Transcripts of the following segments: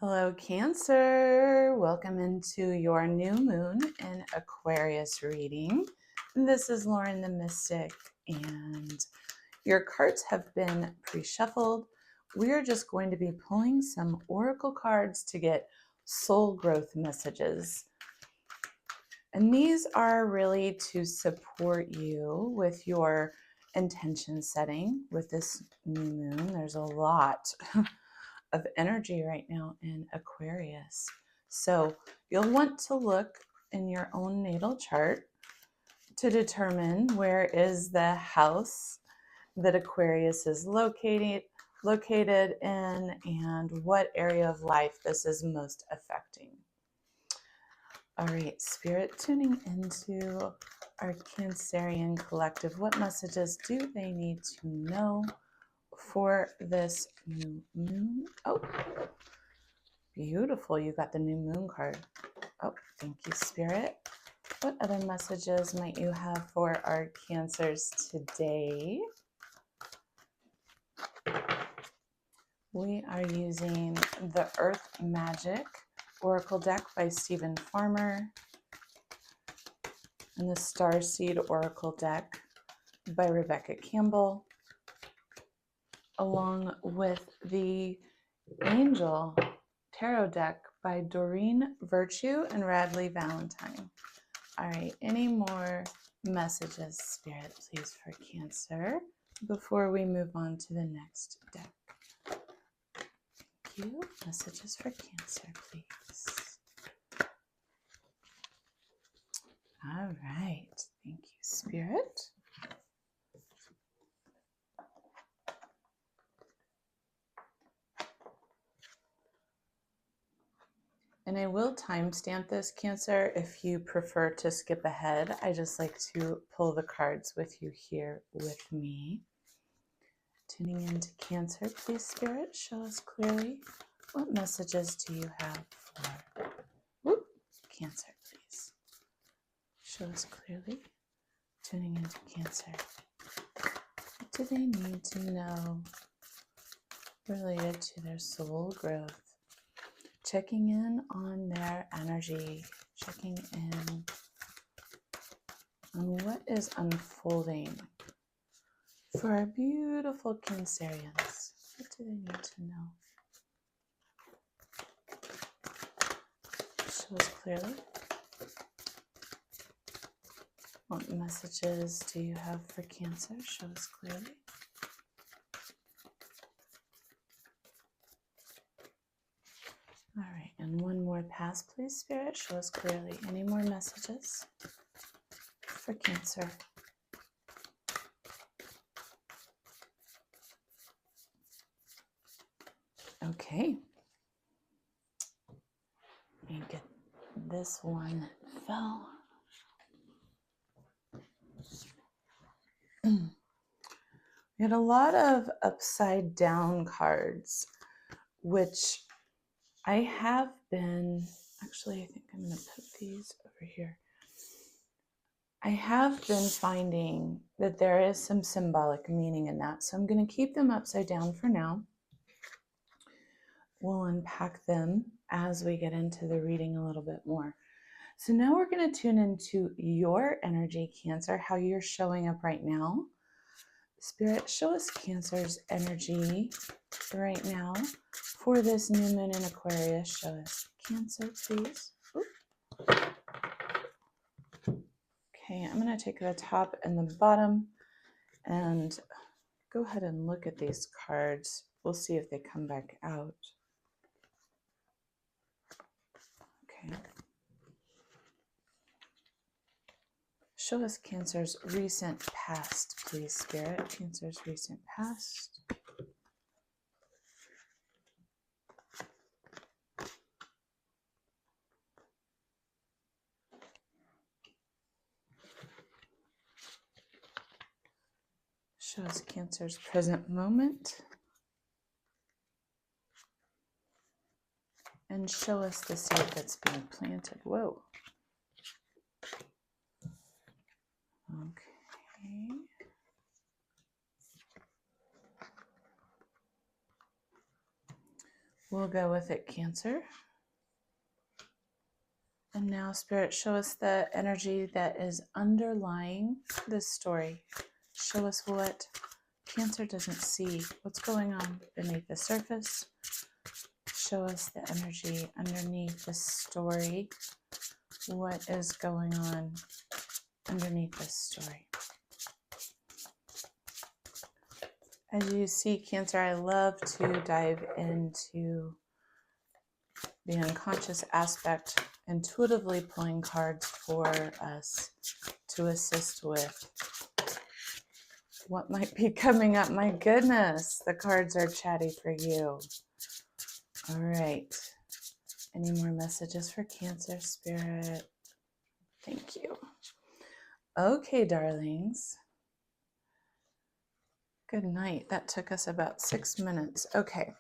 Hello, Cancer. Welcome into your new moon in Aquarius reading. This is Lauren the Mystic, and your cards have been pre-shuffled. We are just going to be pulling some oracle cards to get soul growth messages. And these are really to support you with your intention setting with this new moon. There's a lot of energy right now in Aquarius. So you'll want to look in your own natal chart to determine where is the house that Aquarius is located in and what area of life this is most affecting. All right, Spirit, tuning into our Cancerian collective. What messages do they need to know for this new moon? Oh, beautiful. You got the new moon card. Oh, thank you, Spirit. What other messages might you have for our Cancers today? We are using the Earth Magic Oracle deck by Stephen Farmer and the Starseed Oracle deck by Rebecca Campbell, along with the Angel Tarot deck by Doreen Virtue and Radley Valentine. All right, any more messages, Spirit, please, for Cancer before we move on to the next deck? Thank you. Messages for Cancer, please. All right, thank you, Spirit. And I will timestamp this, Cancer, if you prefer to skip ahead. I just like to pull the cards with you here with me. Tuning into Cancer, please, Spirit, show us clearly. What messages do you have for Cancer, please? Show us clearly. Tuning into Cancer. What do they need to know related to their soul growth? Checking in on their energy, checking in on what is unfolding for our beautiful Cancerians. What do they need to know? Show us clearly. What messages do you have for Cancer? Show us clearly. All right, and one more pass, please, Spirit. Show us clearly. Any more messages for Cancer? Okay. Let me get this one that fell. We had a lot of upside down cards, which I have been, actually, I think I'm going to put these over here. I have been finding that there is some symbolic meaning in that, so I'm going to keep them upside down for now. We'll unpack them as we get into the reading a little bit more. So now we're going to tune into your energy, Cancer, how you're showing up right now. Spirit, show us Cancer's energy right now for this new moon in Aquarius. Show us Cancer, please. Okay, I'm going to take the top and the bottom and go ahead and look at these cards. We'll see if they come back out. Okay. Show us Cancer's recent past, please, Spirit. Cancer's recent past. Show us Cancer's present moment. And show us the seed that's being planted. Whoa. Okay. We'll go with it, Cancer. And now, Spirit, show us the energy that is underlying this story. Show us what Cancer doesn't see, what's going on beneath the surface. Show us the energy underneath the story. What is going on underneath this story? As you see, Cancer, I love to dive into the unconscious aspect, intuitively pulling cards for us to assist with what might be coming up. My goodness, the cards are chatty for you. All right. Any more messages for Cancer, Spirit? Thank you. Okay, darlings. Good night. That took us about 6 minutes. Okay.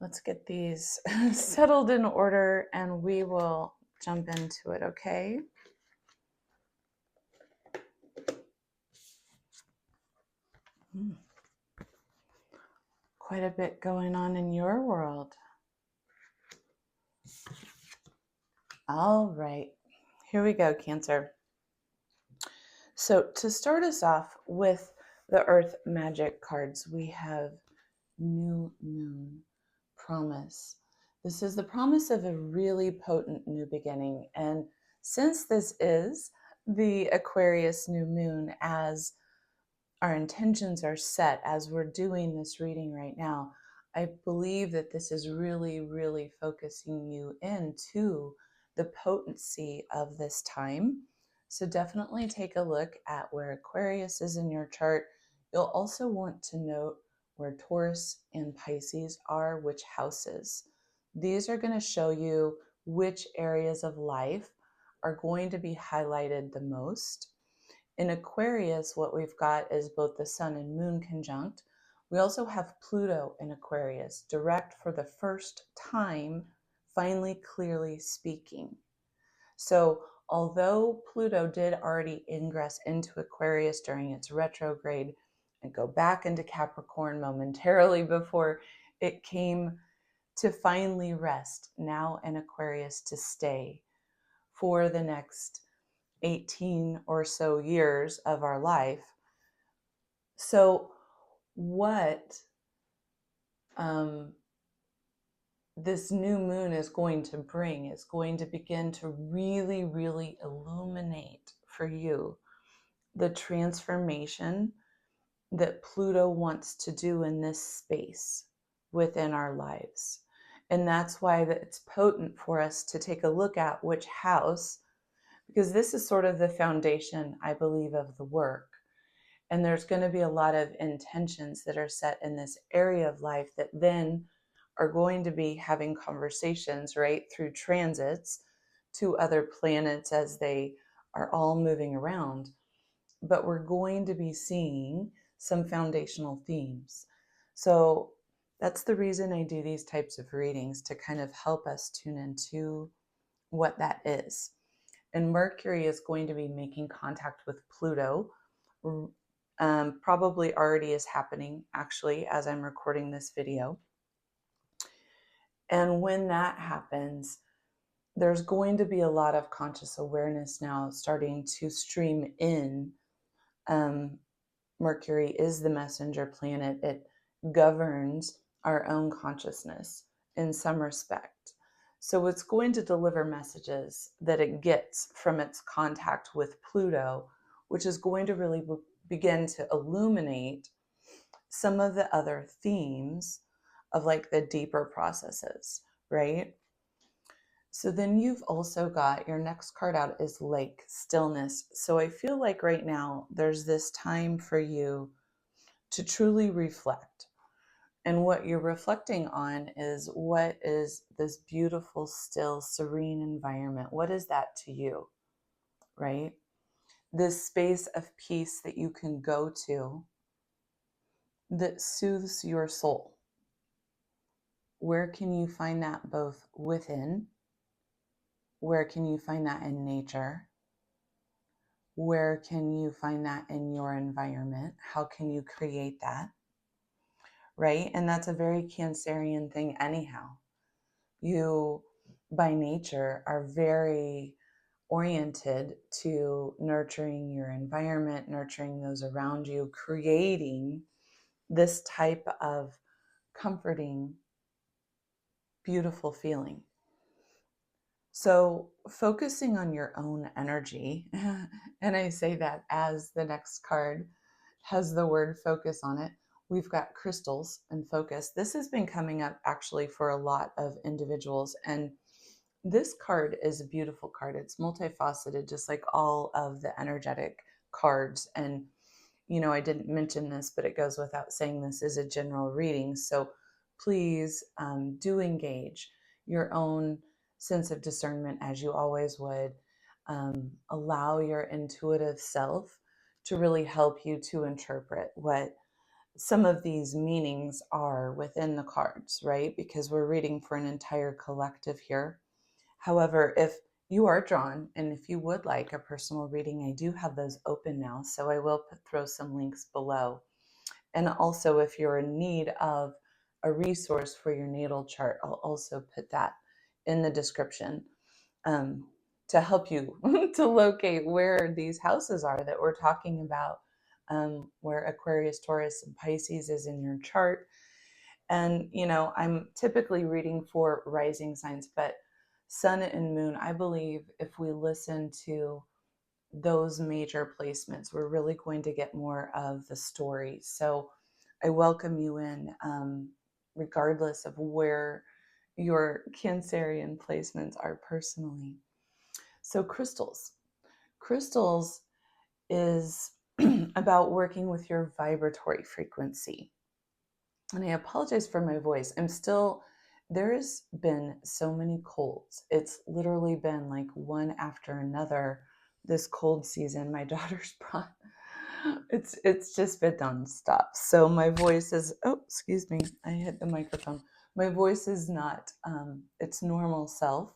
Let's get these settled in order and we will jump into it, okay? Quite a bit going on in your world. All right, here we go, Cancer. So to start us off with the Earth Magic cards, we have New Moon, Promise. This is the promise of a really potent new beginning. And since this is the Aquarius new moon, as our intentions are set as we're doing this reading right now, I believe that this is really, really focusing you into the potency of this time. So definitely take a look at where Aquarius is in your chart. You'll also want to note where Taurus and Pisces are, which houses. These are going to show you which areas of life are going to be highlighted the most. In Aquarius, what we've got is both the Sun and Moon conjunct. We also have Pluto in Aquarius, direct for the first time, finally clearly speaking. So although Pluto did already ingress into Aquarius during its retrograde and go back into Capricorn momentarily before it came to finally rest, now in Aquarius to stay for the next 18 or so years of our life. So what this new moon is going to bring is going to begin to really, really illuminate for you the transformation that Pluto wants to do in this space within our lives. And that's why it's potent for us to take a look at which house, because this is sort of the foundation, I believe, of the work. And there's going to be a lot of intentions that are set in this area of life that then are going to be having conversations, right, through transits to other planets as they are all moving around. But we're going to be seeing some foundational themes. So that's the reason I do these types of readings, to kind of help us tune into what that is. And Mercury is going to be making contact with Pluto. Probably already is happening, actually, as I'm recording this video. And when that happens, there's going to be a lot of conscious awareness now starting to stream in. Mercury is the messenger planet. It governs our own consciousness in some respect. So it's going to deliver messages that it gets from its contact with Pluto, which is going to really begin to illuminate some of the other themes of like the deeper processes, right? So then you've also got your next card out is Lake, Stillness. So I feel like right now there's this time for you to truly reflect. And what you're reflecting on is, what is this beautiful, still, serene environment? What is that to you, right? This space of peace that you can go to that soothes your soul. Where can you find that both within? Where can you find that in nature? Where can you find that in your environment? How can you create that? right? And that's a very Cancerian thing anyhow. You, by nature, are very oriented to nurturing your environment, nurturing those around you, creating this type of comforting, beautiful feeling. So focusing on your own energy, and I say that as the next card has the word focus on it. We've got crystals and focus. This has been coming up actually for a lot of individuals. And this card is a beautiful card. It's multifaceted, just like all of the energetic cards. And, you know, I didn't mention this, but it goes without saying this is a general reading. So please do engage your own sense of discernment as you always would. Allow your intuitive self to really help you to interpret what some of these meanings are within the cards, right? Because we're reading for an entire collective here. However, if you are drawn and if you would like a personal reading, I do have those open now. So I will throw some links below. And also, if you're in need of a resource for your natal chart, I'll also put that in the description to help you to locate where these houses are that we're talking about, where Aquarius, Taurus, and Pisces is in your chart. And, you know, I'm typically reading for rising signs, but sun and moon, I believe if we listen to those major placements, we're really going to get more of the story. So I welcome you in, regardless of where your Cancerian placements are personally. So crystals. Crystals is about working with your vibratory frequency. And I apologize for my voice. There's been so many colds. It's literally been like one after another this cold season. My daughter's brought, it's just been nonstop. So my voice is, oh, excuse me, I hit the microphone. My voice is not its normal self,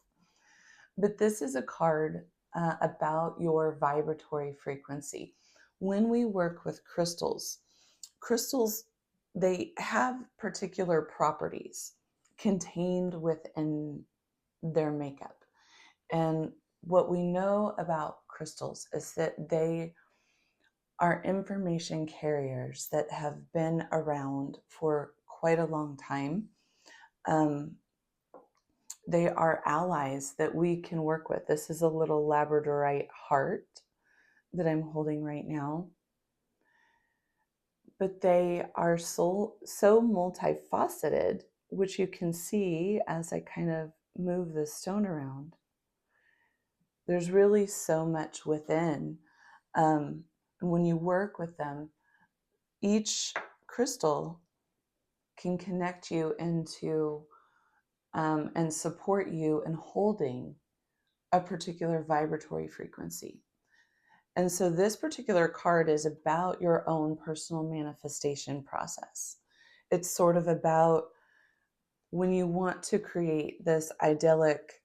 but this is a card about your vibratory frequency. When we work with crystals, they have particular properties contained within their makeup. And what we know about crystals is that they are information carriers that have been around for quite a long time. They are allies that we can work with. This is a little Labradorite heart that I'm holding right now. But they are so multifaceted, which you can see as I kind of move the stone around. There's really so much within. When you work with them, each crystal can connect you into and support you in holding a particular vibratory frequency. And so this particular card is about your own personal manifestation process. It's sort of about when you want to create this idyllic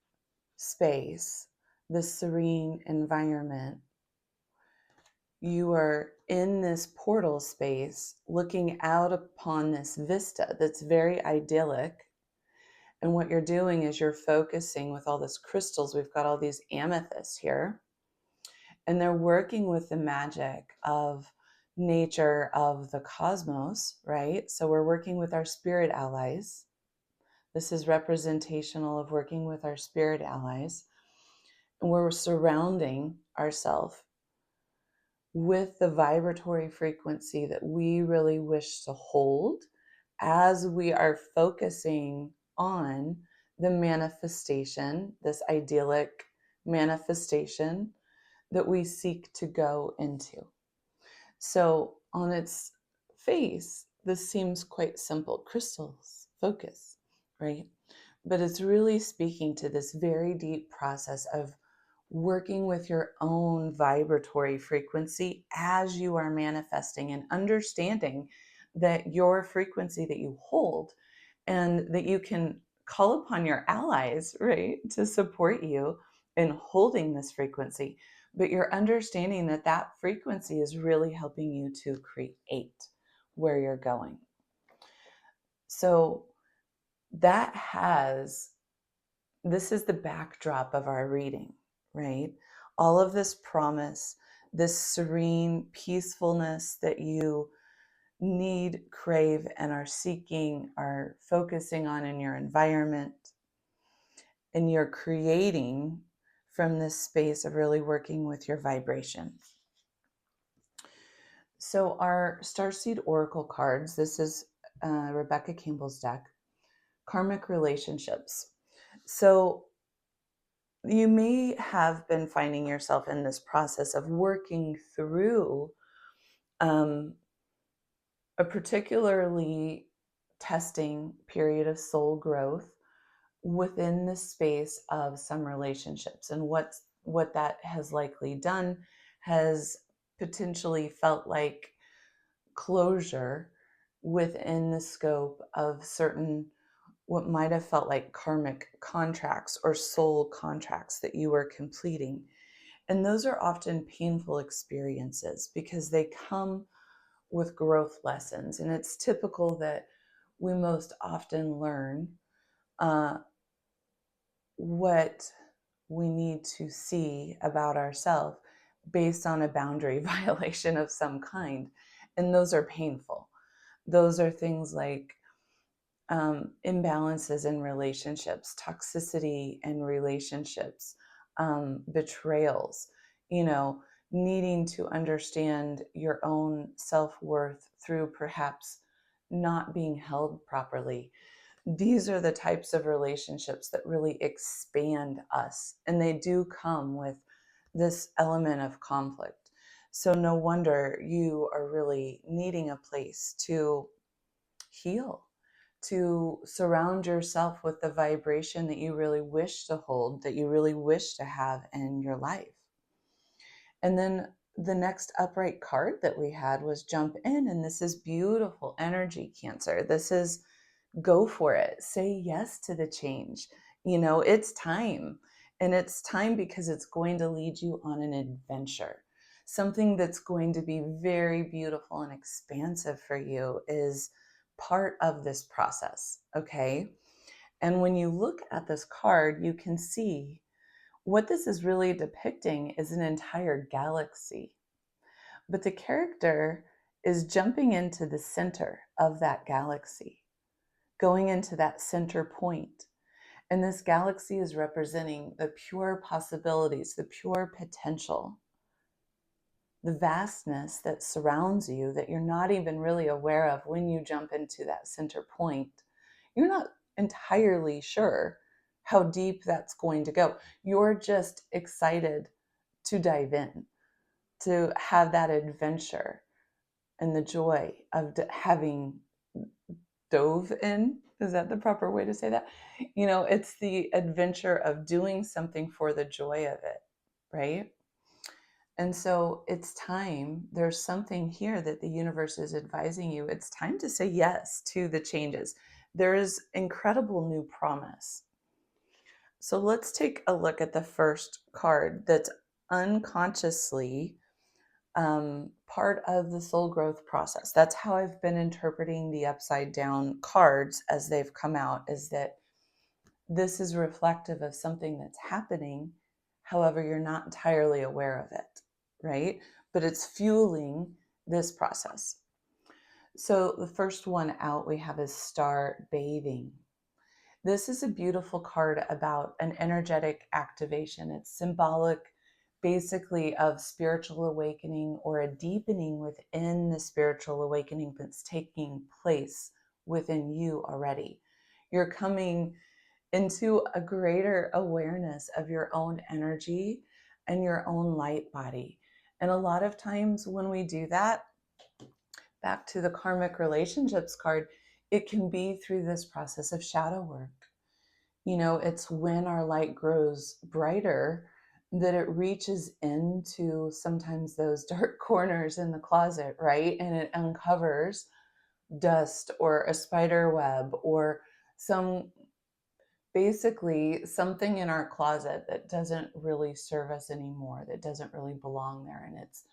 space, this serene environment, you are in this portal space looking out upon this vista that's very idyllic. And what you're doing is you're focusing with all these crystals. We've got all these amethysts here, and they're working with the magic of nature, of the cosmos, right? So we're working with our spirit allies. This is representational of working with our spirit allies. And we're surrounding ourselves with the vibratory frequency that we really wish to hold as we are focusing on the manifestation, this idyllic manifestation that we seek to go into. So on its face, this seems quite simple. Crystals, focus, right? But it's really speaking to this very deep process of working with your own vibratory frequency as you are manifesting, and understanding that your frequency that you hold, and that you can call upon your allies, right, to support you in holding this frequency. But you're understanding that that frequency is really helping you to create where you're going. So this is the backdrop of our reading, right? All of this promise, this serene peacefulness that you need, crave, and are seeking, are focusing on in your environment, and you're creating from this space of really working with your vibration. So our Starseed Oracle cards, this is Rebecca Campbell's deck, karmic relationships. So you may have been finding yourself in this process of working through a particularly testing period of soul growth within the space of some relationships. And what that has likely done has potentially felt like closure within the scope of certain what might have felt like karmic contracts or soul contracts that you were completing. And those are often painful experiences because they come with growth lessons. And it's typical that we most often learn what we need to see about ourselves based on a boundary violation of some kind. And those are painful. Those are things like imbalances in relationships, toxicity in relationships, betrayals, needing to understand your own self-worth through perhaps not being held properly. These are the types of relationships that really expand us, and they do come with this element of conflict. So no wonder you are really needing a place to heal, to surround yourself with the vibration that you really wish to hold, that you really wish to have in your life. And then the next upright card that we had was jump in. And this is beautiful energy, Cancer. This is go for it. Say yes to the change. It's time. And it's time because it's going to lead you on an adventure. Something that's going to be very beautiful and expansive for you is part of this process. Okay. And when you look at this card, you can see what this is really depicting is an entire galaxy. But the character is jumping into the center of that galaxy, going into that center point. And this galaxy is representing the pure possibilities, the pure potential, the vastness that surrounds you that you're not even really aware of when you jump into that center point. You're not entirely sure how deep that's going to go. You're just excited to dive in, to have that adventure and the joy of having dove in. Is that the proper way to say that? It's the adventure of doing something for the joy of it, right? And so it's time. There's something here that the universe is advising you. It's time to say yes to the changes. There is incredible new promise. So let's take a look at the first card that's unconsciously part of the soul growth process. That's how I've been interpreting the upside down cards as they've come out, is that this is reflective of something that's happening. However, you're not entirely aware of it, right? But it's fueling this process. So the first one out we have is Star Bathing. This is a beautiful card about an energetic activation. It's symbolic basically of spiritual awakening or a deepening within the spiritual awakening that's taking place within you already. You're coming into a greater awareness of your own energy and your own light body. And a lot of times when we do that, back to the karmic relationships card, it can be through this process of shadow work. It's when our light grows brighter that it reaches into sometimes those dark corners in the closet, right? And it uncovers dust or a spider web or basically something in our closet that doesn't really serve us anymore, that doesn't really belong there. And it's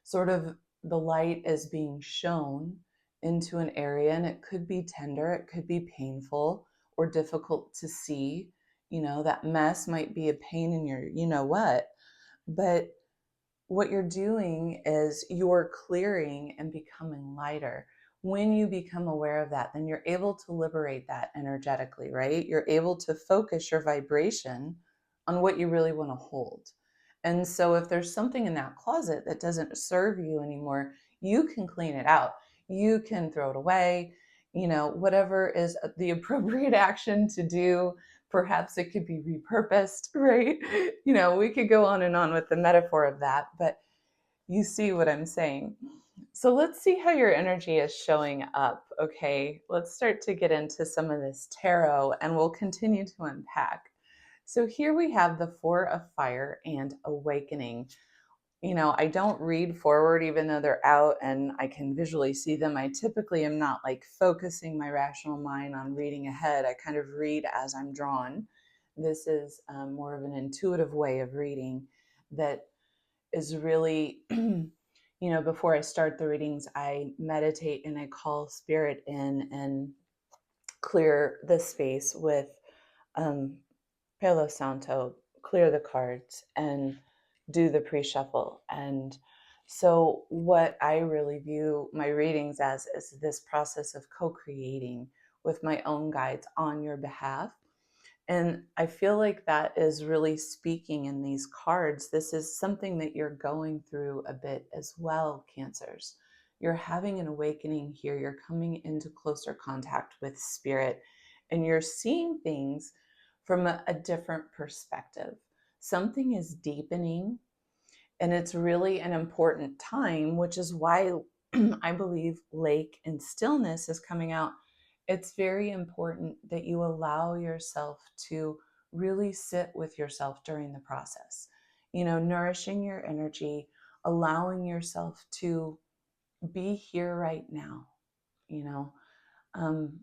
sort of the light is being shown into an area, and it could be tender, it could be painful or difficult to see. That mess might be a pain in your, but what you're doing is you're clearing and becoming lighter. When you become aware of that, then you're able to liberate that energetically, right? You're able to focus your vibration on what you really want to hold. And so if there's something in that closet that doesn't serve you anymore, you can clean it out. You can throw it away, whatever is the appropriate action to do. Perhaps it could be repurposed, right? We could go on and on with the metaphor of that, but you see what I'm saying. So let's see how your energy is showing up. Okay, let's start to get into some of this tarot and we'll continue to unpack. So here we have the Four of Fire and Awakening. I don't read forward even though they're out and I can visually see them. I typically am not like focusing my rational mind on reading ahead. I kind of read as I'm drawn. This is more of an intuitive way of reading that is really, before I start the readings, I meditate and I call spirit in and clear the space with Palo Santo, clear the cards and do the pre-shuffle. And so what I really view my readings as is this process of co-creating with my own guides on your behalf. And I feel like that is really speaking in these cards. This is something that you're going through a bit as well, Cancers. You're having an awakening here. You're coming into closer contact with spirit and you're seeing things from a different perspective. Something is deepening and it's really an important time, which is why I believe lake and stillness is coming out. It's very important that you allow yourself to really sit with yourself during the process, nourishing your energy, allowing yourself to be here right now, you know, um,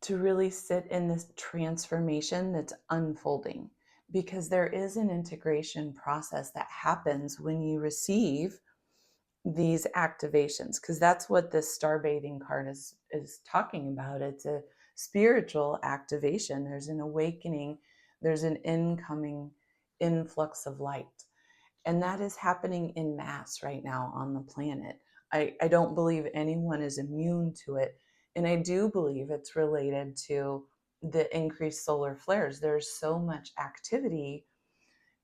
to really sit in this transformation that's unfolding, because there is an integration process that happens when you receive these activations, because that's what this star bathing card is talking about. It's a spiritual activation. There's an awakening, there's an incoming influx of light, and that is happening in mass right now on the planet. I don't believe anyone is immune to it, and I do believe it's related to the increased solar flares. There's so much activity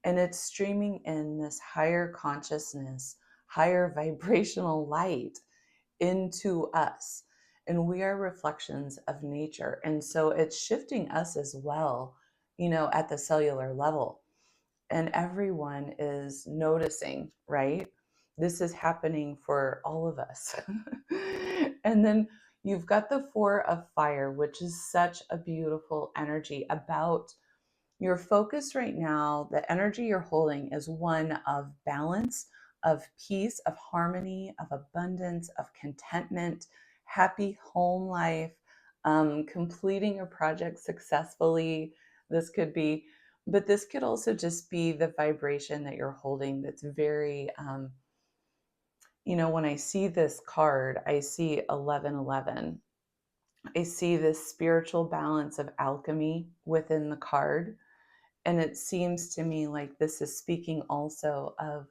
and it's streaming in this higher consciousness, higher vibrational light into us. And we are reflections of nature. And so it's shifting us as well, at the cellular level. And everyone is noticing, right? This is happening for all of us. And then you've got the Four of Fire, which is such a beautiful energy about your focus right now. The energy you're holding is one of balance, of peace, of harmony, of abundance, of contentment, happy home life, completing a project successfully. This could be, but this could also just be the vibration that you're holding that's very, when I see this card, I see 1111. I see this spiritual balance of alchemy within the card. And it seems to me like this is speaking also of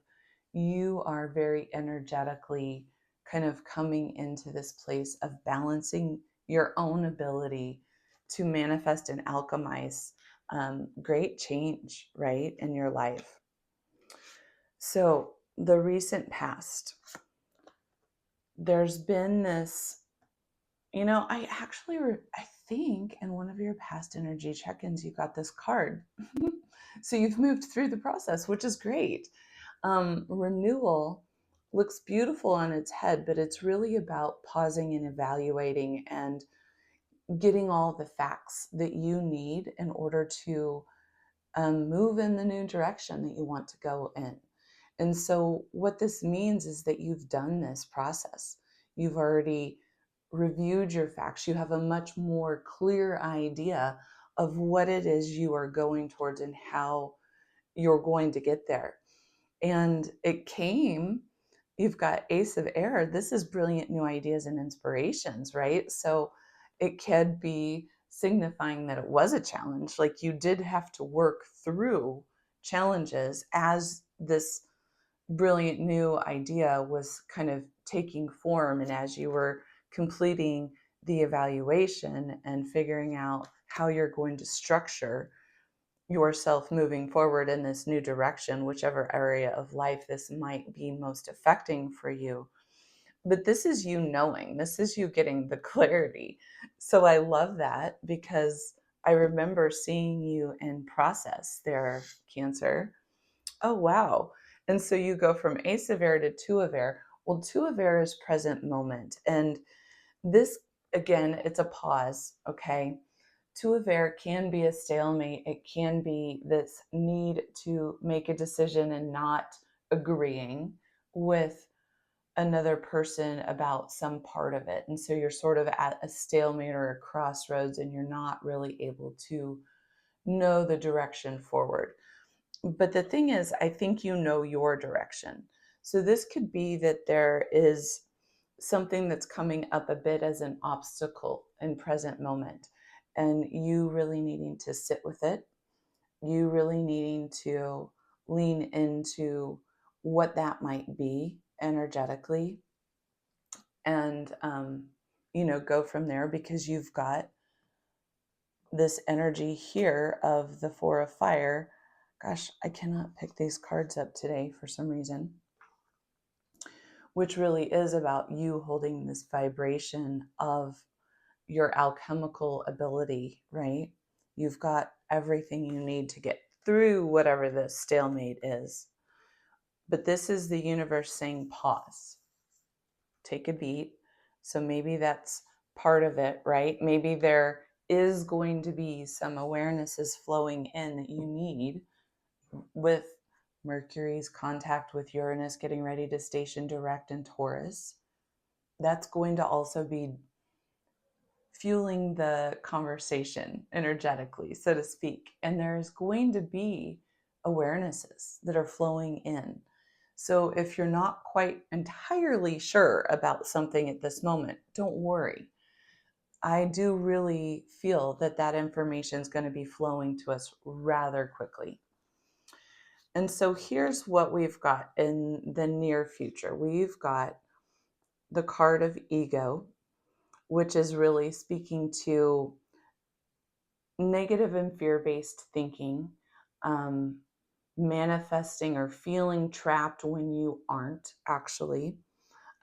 you are very energetically kind of coming into this place of balancing your own ability to manifest and alchemize great change, right, in your life. So the recent past, there's been this, I think in one of your past energy check-ins, you got this card. So you've moved through the process, which is great. Renewal looks beautiful on its head, but it's really about pausing and evaluating and getting all the facts that you need in order to move in the new direction that you want to go in. And so what this means is that you've done this process. You've already reviewed your facts. You have a much more clear idea of what it is you are going towards and how you're going to get there. And it came you've got Ace of Air. This is brilliant new ideas and inspirations, right? So it could be signifying that it was a challenge. Like you did have to work through challenges as this brilliant new idea was kind of taking form, and as you were completing the evaluation and figuring out how you're going to structure yourself moving forward in this new direction, whichever area of life this might be most affecting for you. But this is you knowing, this is you getting the clarity. So I love that, because I remember seeing you in process there, Cancer. Oh, wow. And so you go from Ace of Air to Two of Air. Well, Two of Air is present moment. And this, again, it's a pause, okay? Two of Air can be a stalemate. It can be this need to make a decision and not agreeing with another person about some part of it. And so you're sort of at a stalemate or a crossroads, and you're not really able to know the direction forward. But the thing is, I think you know your direction. So this could be that there is something that's coming up a bit as an obstacle in present moment, and you really needing to sit with it, you really needing to lean into what that might be energetically, and go from there, because you've got this energy here of the Four of Fire. Gosh, I cannot pick these cards up today for some reason, which really is about you holding this vibration of your alchemical ability, right? You've got everything you need to get through whatever this stalemate is. But this is the universe saying pause, take a beat. So maybe that's part of it, right? Maybe there is going to be some awarenesses flowing in that you need with Mercury's contact with Uranus getting ready to station direct in Taurus. That's going to also be fueling the conversation energetically, so to speak. And there's going to be awarenesses that are flowing in. So if you're not quite entirely sure about something at this moment, don't worry. I do really feel that that information is going to be flowing to us rather quickly. And so here's what we've got in the near future. We've got the card of ego, which is really speaking to negative and fear-based thinking, um, manifesting or feeling trapped when you aren't actually.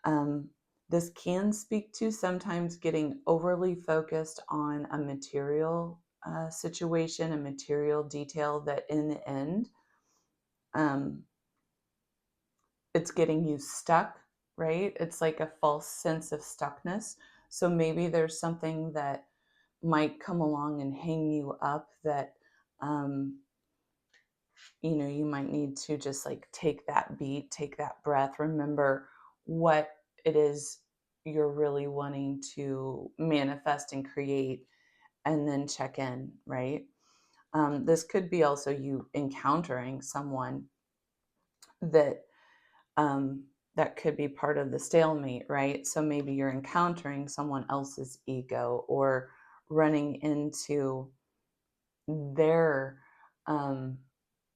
Um, this can speak to sometimes getting overly focused on a material situation, a material detail that in the end, it's getting you stuck, right? It's like a false sense of stuckness. So maybe there's something that might come along and hang you up that, you might need to just like take that beat, take that breath, remember what it is you're really wanting to manifest and create, and then check in, right? This could be also you encountering someone that um, that could be part of the stalemate, right? So maybe you're encountering someone else's ego, or running into their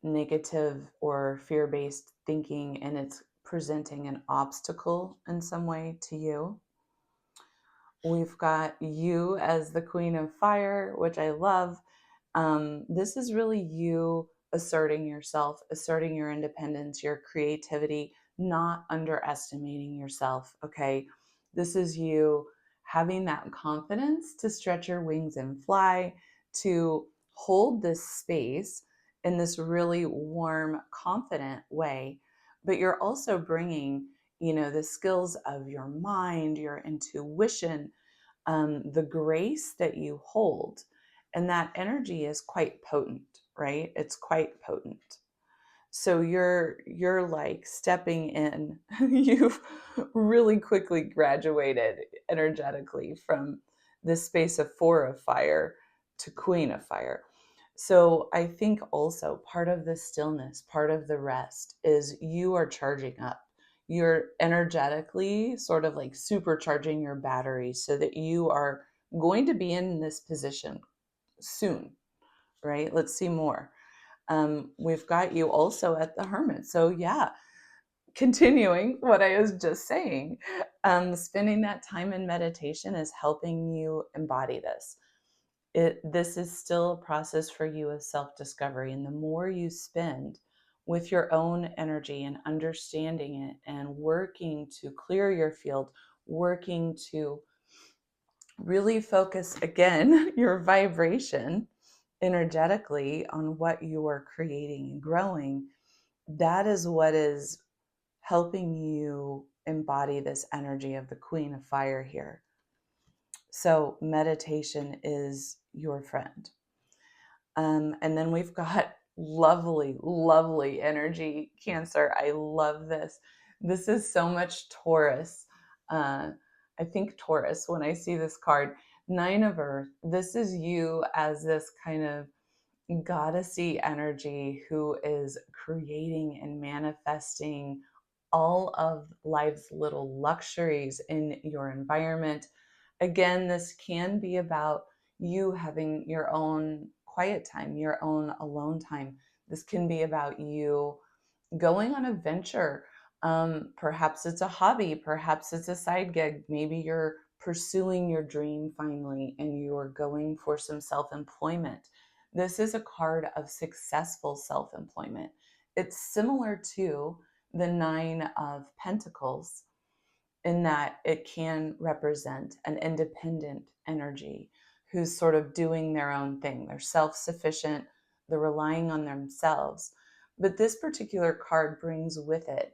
negative or fear-based thinking, and it's presenting an obstacle in some way to you. We've got you as the Queen of Fire, which I love. This is really you asserting yourself, asserting your independence, your creativity, not underestimating yourself, okay? This is you having that confidence to stretch your wings and fly, to hold this space in this really warm, confident way. But you're also bringing, the skills of your mind, your intuition, the grace that you hold. And that energy is quite potent, right? It's quite potent. So you're like stepping in. You've really quickly graduated energetically from this space of Four of Fire to Queen of Fire. So I think also part of the stillness, part of the rest is you are charging up. you're energetically sort of like supercharging your battery so that you are going to be in this position soon, right? Let's see more. We've got you also at the Hermit. So yeah, continuing what I was just saying, spending that time in meditation is helping you embody this. This is still a process for you of self-discovery. And the more you spend with your own energy and understanding it and working to clear your field, working to really focus again your vibration energetically on what you are creating and growing, that is what is helping you embody this energy of the Queen of Fire here. So meditation is your friend. And then we've got lovely, lovely energy, Cancer. I love this. This is so much Taurus. I think Taurus when I see this card. Nine of Earth. This is you as this kind of goddessy energy who is creating and manifesting all of life's little luxuries in your environment. Again, this can be about you having your own quiet time, your own alone time. This can be about you going on a venture. Perhaps it's a hobby, perhaps it's a side gig. Maybe you're pursuing your dream finally and you're going for some self employment. This is a card of successful self employment. It's similar to the Nine of Pentacles in that it can represent an independent energy who's sort of doing their own thing. They're self-sufficient, they're relying on themselves. But this particular card brings with it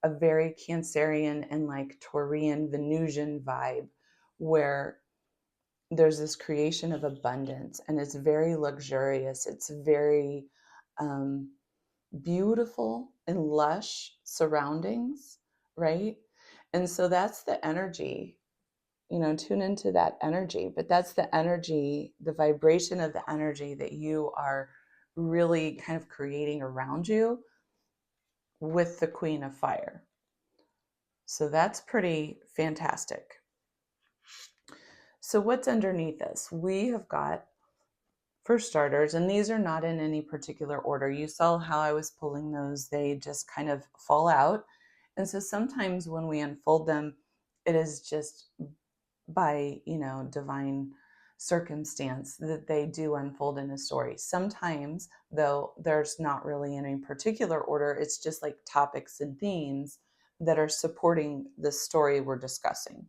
a very Cancerian and like Taurian Venusian vibe where there's this creation of abundance and it's very luxurious. It's very beautiful and lush surroundings, right? And so that's the energy, tune into that energy. But that's the energy, the vibration of the energy that you are really kind of creating around you with the Queen of Fire. So that's pretty fantastic. So what's underneath this? We have got, for starters, and these are not in any particular order. You saw how I was pulling those. They just kind of fall out. And so sometimes when we unfold them, it is just by, divine circumstance that they do unfold in a story. Sometimes, though, there's not really any particular order. It's just like topics and themes that are supporting the story we're discussing.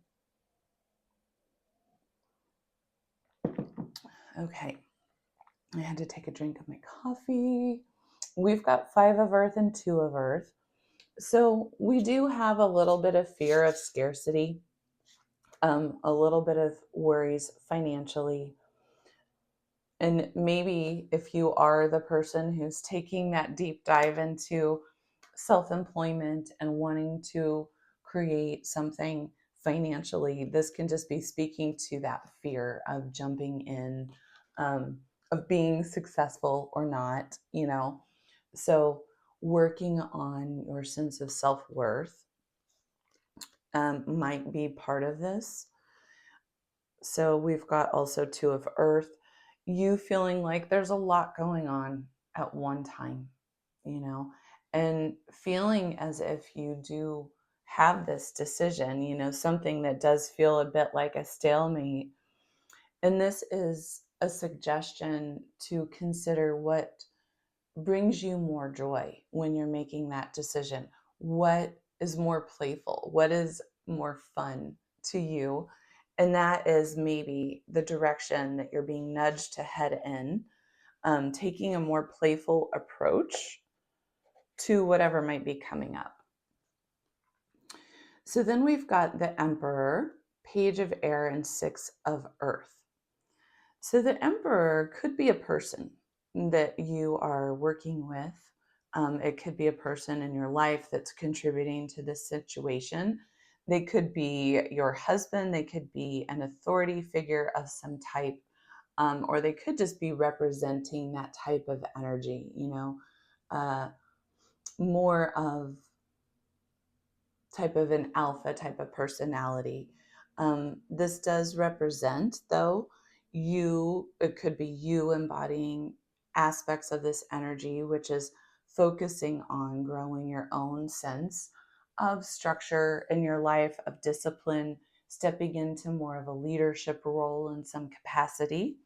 Okay. I had to take a drink of my coffee. We've got 5 of Earth and 2 of Earth. So we do have a little bit of fear of scarcity, a little bit of worries financially. And maybe if you are the person who's taking that deep dive into self-employment and wanting to create something financially, this can just be speaking to that fear of jumping in, of being successful or not, So working on your sense of self-worth might be part of this. So we've got also 2 of Earth, you feeling like there's a lot going on at one time, and feeling as if you do have this decision, something that does feel a bit like a stalemate. And this is a suggestion to consider what brings you more joy when you're making that decision. What is more playful? What is more fun to you? And that is maybe the direction that you're being nudged to head in, taking a more playful approach to whatever might be coming up. So then we've got the Emperor, Page of Air, and 6 of Earth. So the Emperor could be a person that you are working with. It could be a person in your life that's contributing to this situation. They could be your husband. They could be an authority figure of some type, or they could just be representing that type of energy, more of type of an alpha type of personality. This does represent, though, it could be you embodying aspects of this energy, which is focusing on growing your own sense of structure in your life, of discipline, stepping into more of a leadership role in some capacity,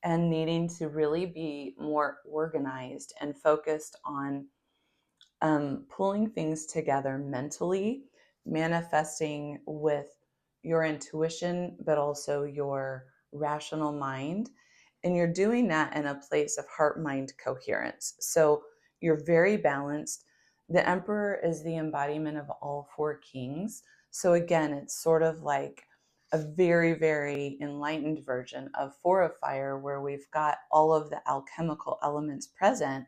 and needing to really be more organized and focused on pulling things together mentally, manifesting with your intuition, but also your rational mind. And you're doing that in a place of heart mind coherence. So you're very balanced. The Emperor is the embodiment of all four kings. So again, it's sort of like a very, very enlightened version of Four of Fire, where we've got all of the alchemical elements present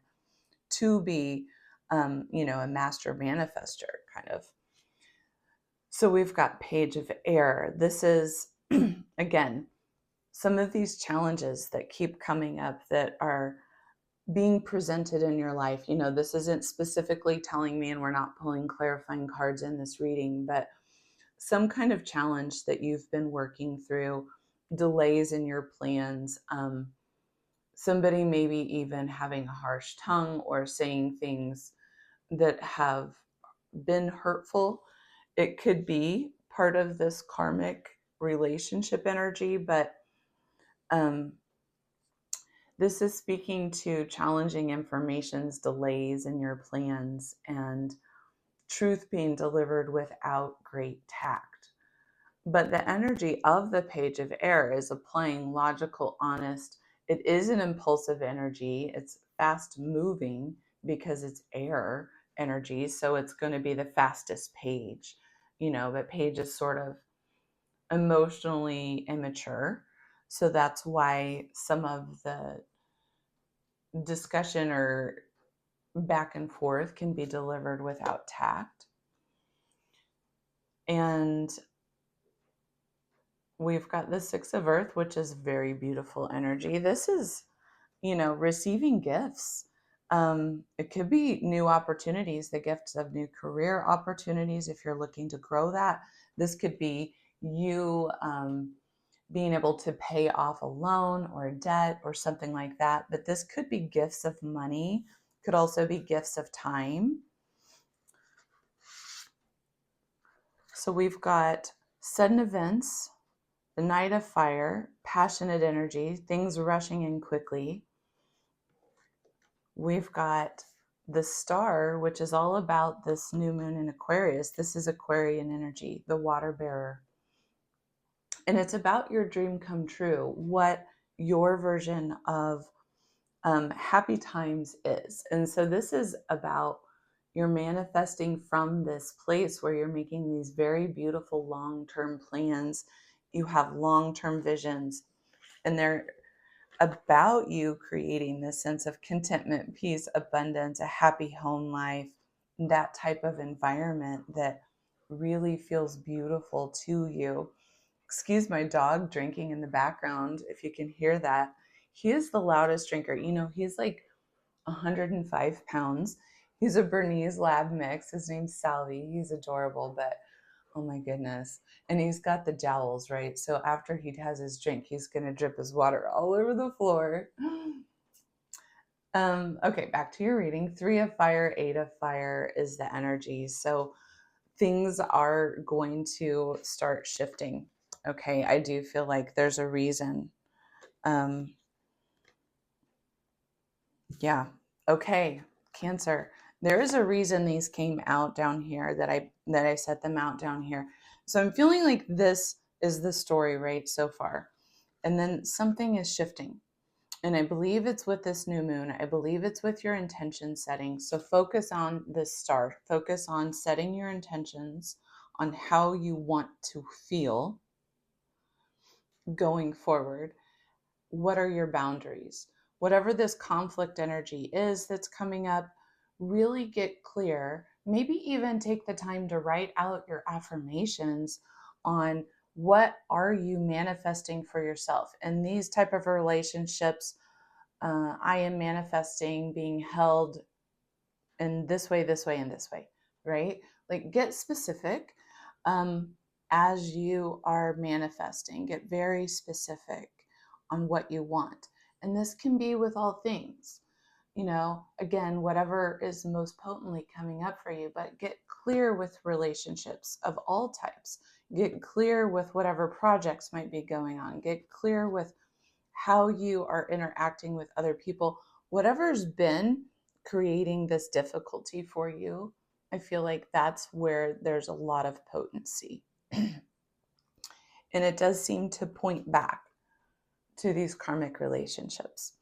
to be a master manifester kind of. So we've got Page of Air. This is, again, some of these challenges that keep coming up that are being presented in your life. This isn't specifically telling me, and we're not pulling clarifying cards in this reading, but some kind of challenge that you've been working through, delays in your plans, somebody maybe even having a harsh tongue or saying things that have been hurtful. It could be part of this karmic relationship energy, but this is speaking to challenging informations, delays in your plans, and truth being delivered without great tact. But the energy of the Page of Air is applying logical, honest. It is an impulsive energy. It's fast moving because it's air energy. So it's going to be the fastest page. But Page is sort of emotionally immature. So that's why some of the discussion or back and forth can be delivered without tact. And we've got the Six of Earth, which is very beautiful energy. This is, receiving gifts. It could be new opportunities, the gifts of new career opportunities if you're looking to grow that. This could be you being able to pay off a loan or a debt or something like that. But this could be gifts of money, could also be gifts of time. So we've got sudden events, the Knight of Fire, passionate energy, things rushing in quickly. We've got the Star, which is all about this new moon in Aquarius. This is Aquarian energy, the water bearer. And it's about your dream come true, what your version of happy times is. And so this is about you're manifesting from this place where you're making these very beautiful long-term plans. You have long-term visions, and they're about you creating this sense of contentment, peace, abundance, a happy home life, that type of environment that really feels beautiful to you. Excuse my dog drinking in the background, if you can hear that. He is the loudest drinker. He's like 105 pounds. He's a Bernese Lab mix. His name's Salvi. He's adorable, but oh my goodness. And he's got the jowls, right? So after he has his drink, he's going to drip his water all over the floor. Okay, back to your reading. 3 of Fire, 8 of Fire is the energy. So things are going to start shifting. Okay, I do feel like there's a reason. Yeah. Okay, Cancer. There is a reason these came out down here, that I set them out down here. So I'm feeling like this is the story right so far. And then something is shifting. And I believe it's with this new moon. I believe it's with your intention setting. So focus on this Star. Focus on setting your intentions on how you want to feel going forward. What are your boundaries? Whatever this conflict energy is that's coming up, really get clear. Maybe even take the time to write out your affirmations on what are you manifesting for yourself. In these type of relationships, I am manifesting being held in this way, and this way, right? Like, get specific as you are manifesting. Get very specific on what you want. And this can be with all things. You know, again, whatever is most potently coming up for you, but get clear with relationships of all types. Get clear with whatever projects might be going on. Get clear with how you are interacting with other people. Whatever's been creating this difficulty for you, I feel like that's where there's a lot of potency. And it does seem to point back to these karmic relationships.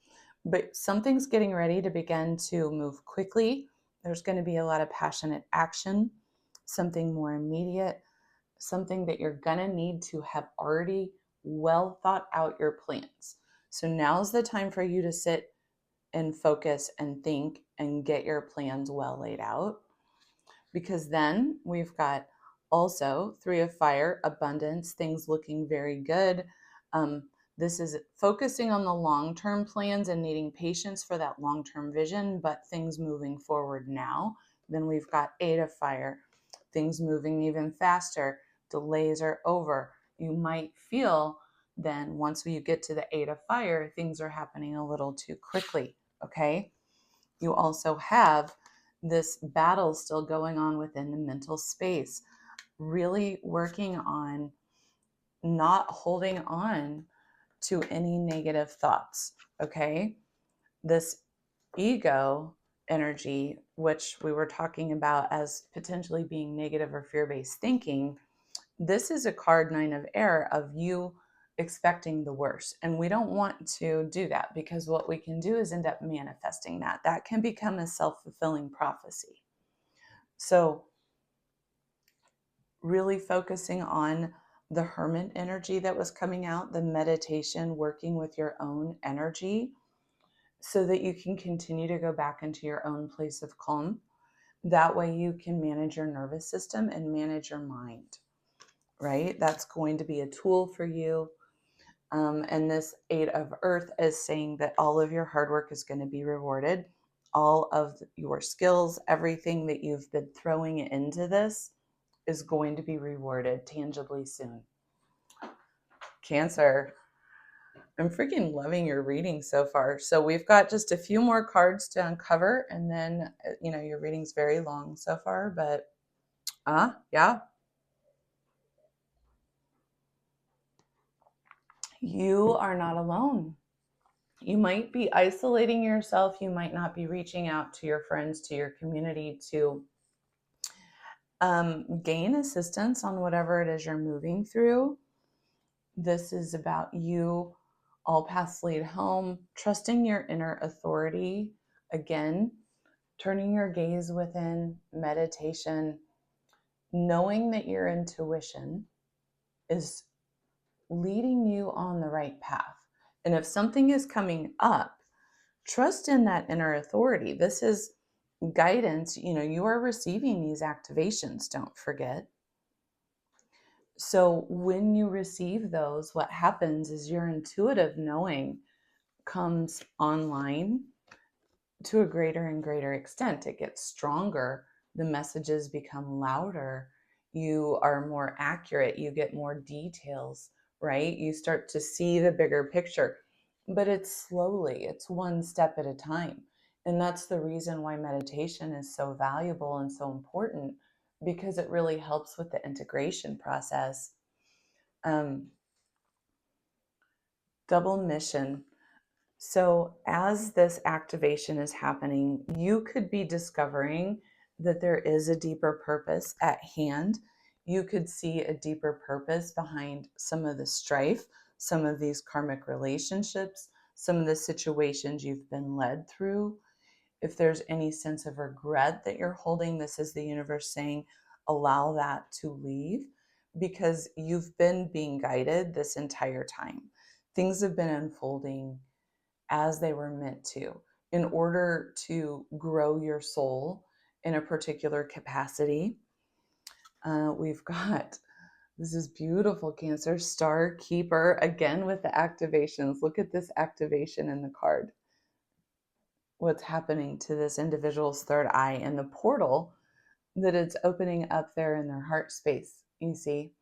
But something's getting ready to begin to move quickly. There's going to be a lot of passionate action, something more immediate, something that you're going to need to have already well thought out your plans. So now's the time for you to sit and focus and think and get your plans well laid out. Because then we've got also 3 of fire, abundance, things looking very good. This is focusing on the long-term plans and needing patience for that long-term vision, but things moving forward now. Then we've got 8 of fire, things moving even faster. Delays are over. You might feel then once you get to the 8 of fire, things are happening a little too quickly, okay? You also have this battle still going on within the mental space, really working on not holding on to any negative thoughts, okay? This ego energy, which we were talking about as potentially being negative or fear-based thinking, this is a card 9 of air of you expecting the worst. And we don't want to do that, because what we can do is end up manifesting that. That can become a self-fulfilling prophecy. So really focusing on the hermit energy that was coming out, the meditation, working with your own energy so that you can continue to go back into your own place of calm. That way you can manage your nervous system and manage your mind, right? That's going to be a tool for you. And this 8 of earth is saying that all of your hard work is going to be rewarded. All of your skills, everything that you've been throwing into this is going to be rewarded tangibly soon. Cancer, I'm freaking loving your reading so far. So we've got just a few more cards to uncover, and then, you know, your reading's very long so far, but yeah. You are not alone. You might be isolating yourself. You might not be reaching out to your friends, to your community to gain assistance on whatever it is you're moving through. This is about you, all paths lead home, trusting your inner authority. Again, turning your gaze within, meditation, knowing that your intuition is leading you on the right path. And if something is coming up, trust in that inner authority. This is guidance. You know, you are receiving these activations, don't forget. So when you receive those, what happens is your intuitive knowing comes online to a greater and greater extent. It gets stronger. The messages become louder. You are more accurate. You get more details, right? You start to see the bigger picture, but it's slowly, it's one step at a time. And that's the reason why meditation is so valuable and so important, because it really helps with the integration process. Double mission. So as this activation is happening, you could be discovering that there is a deeper purpose at hand. You could see a deeper purpose behind some of the strife, some of these karmic relationships, some of the situations you've been led through. If there's any sense of regret that you're holding, this is the universe saying, allow that to leave, because you've been being guided this entire time. Things have been unfolding as they were meant to, in order to grow your soul in a particular capacity. We've got, this is beautiful, Cancer, Star Keeper, again with the activations. Look at this activation in the card. What's happening to this individual's third eye, and the portal that it's opening up there in their heart space, you see.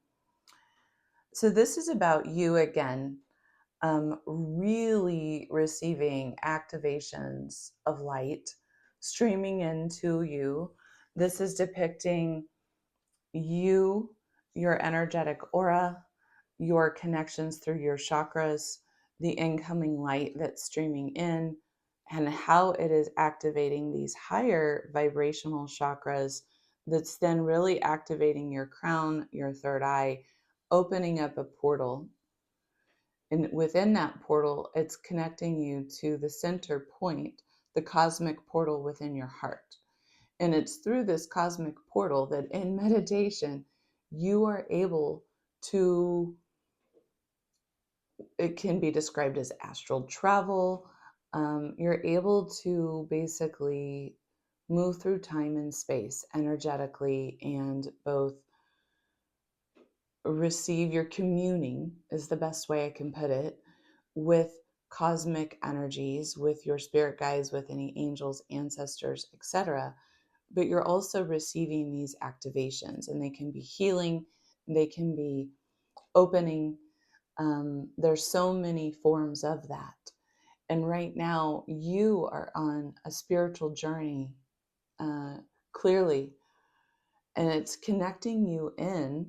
So this is about you again, really receiving activations of light streaming into you. This is depicting you, your energetic aura, your connections through your chakras, the incoming light that's streaming in, and how it is activating these higher vibrational chakras that's then really activating your crown, your third eye, opening up a portal. And within that portal, it's connecting you to the center point, the cosmic portal within your heart. And it's through this cosmic portal that in meditation, you are able to, it can be described as astral travel. You're able to basically move through time and space energetically and both receive your communing, is the best way I can put it, with cosmic energies, with your spirit guides, with any angels, ancestors, etc. But you're also receiving these activations, and they can be healing, they can be opening. There's so many forms of that. And right now, you are on a spiritual journey, clearly, and it's connecting you in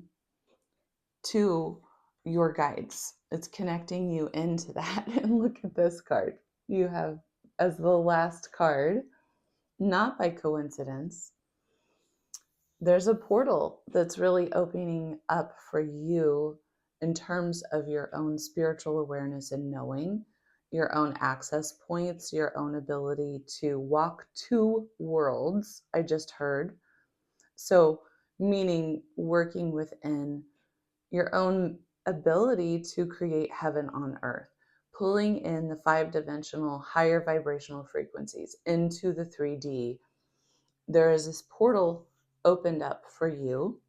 to your guides. It's connecting you into that. And look at this card. You have as the last card, not by coincidence, there's a portal that's really opening up for you in terms of your own spiritual awareness and knowing, your own access points, your own ability to walk two worlds, I just heard. So, meaning working within your own ability to create heaven on earth, pulling in the 5-dimensional higher vibrational frequencies into the 3D. There is this portal opened up for you.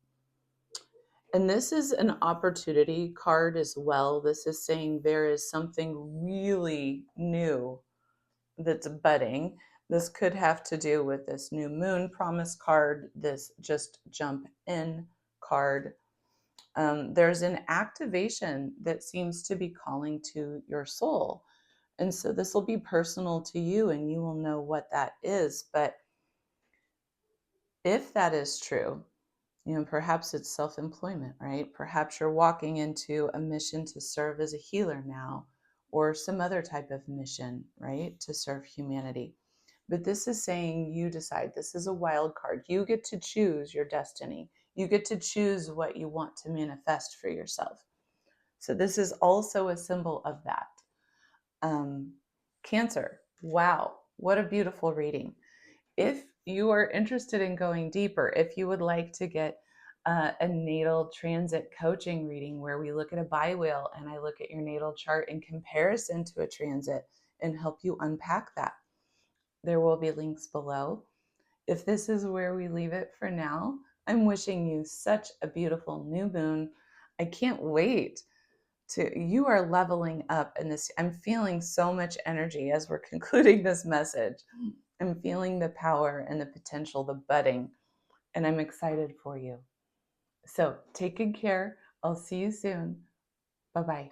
And this is an opportunity card as well. This is saying there is something really new that's budding. This could have to do with this new moon promise card, this just jump in card. There's an activation that seems to be calling to your soul. And so this will be personal to you and you will know what that is. But if that is true, perhaps it's self-employment, right? Perhaps you're walking into a mission to serve as a healer now, or some other type of mission, right? To serve humanity. But this is saying you decide. This is a wild card. You get to choose your destiny. You get to choose what you want to manifest for yourself. So this is also a symbol of that. Cancer. Wow, what a beautiful reading. If you are interested in going deeper, if you would like to get a natal transit coaching reading where we look at a bi-wheel and I look at your natal chart in comparison to a transit and help you unpack that, there will be links below. If this is where we leave it for now, I'm wishing you such a beautiful new moon. I can't wait you are leveling up in this. I'm feeling so much energy as we're concluding this message. I'm feeling the power and the potential, the budding, and I'm excited for you. So take good care. I'll see you soon. Bye-bye.